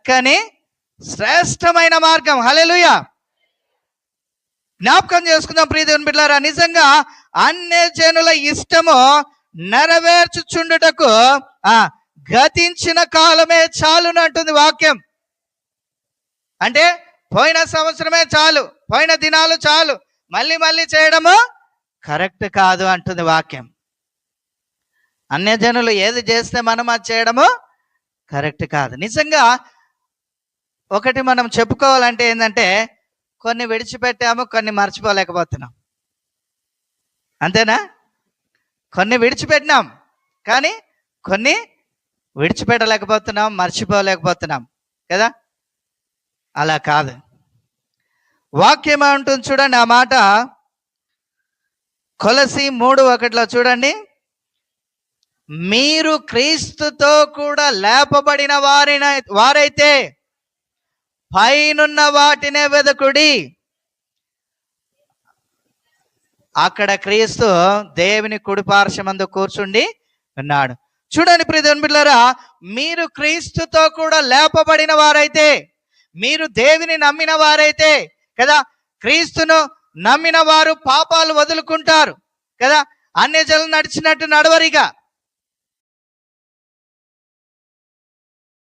కానీ శ్రేష్టమైన మార్గం. హల్లెలూయా. జ్ఞాపకం చేసుకుందాం ప్రియ దేవుని బిడ్డలారా, నిజంగా అన్యజనుల ఇష్టము నెరవేర్చుచుండుటకు గతించిన కాలమే చాలును అంటుంది వాక్యం. అంటే పోయిన సంవత్సరమే చాలు, పోయిన దినాలు చాలు, మళ్ళీ మళ్ళీ చేయడము కరెక్ట్ కాదు అంటుంది వాక్యం. అన్యజనులు ఏది చేస్తే మనం అది చేయడము కరెక్ట్ కాదు. నిజంగా ఒకటి మనం చెప్పుకోవాలంటే ఏంటంటే, కొన్ని విడిచిపెట్టాము, కొన్ని మర్చిపోలేకపోతున్నాం. అంతేనా? కొన్ని విడిచిపెట్టినాం, కానీ కొన్ని విడిచిపెట్టలేకపోతున్నాం, మర్చిపోలేకపోతున్నాం కదా. అలా కాదు. వాక్యం ఏమంటుంది చూడండి ఆ మాట. కొలసి 3:1 చూడండి. మీరు క్రీస్తుతో కూడా లేపబడిన వారైతే పైనున్న వాటినే వెదకుడి. అక్కడ క్రీస్తు దేవుని కుడిపార్శ్వమందు కూర్చుండి ఉన్నాడు. చూడండి ప్రియ దేవుని బిడ్డలారా, మీరు క్రీస్తుతో కూడా లేపబడిన వారైతే, మీరు దేవుని నమ్మిన వారైతే కదా, క్రీస్తును నమ్మిన వారు పాపాలు వదులుకుంటారు కదా, అన్యజనులు నడిచినట్టు నడవరిగా.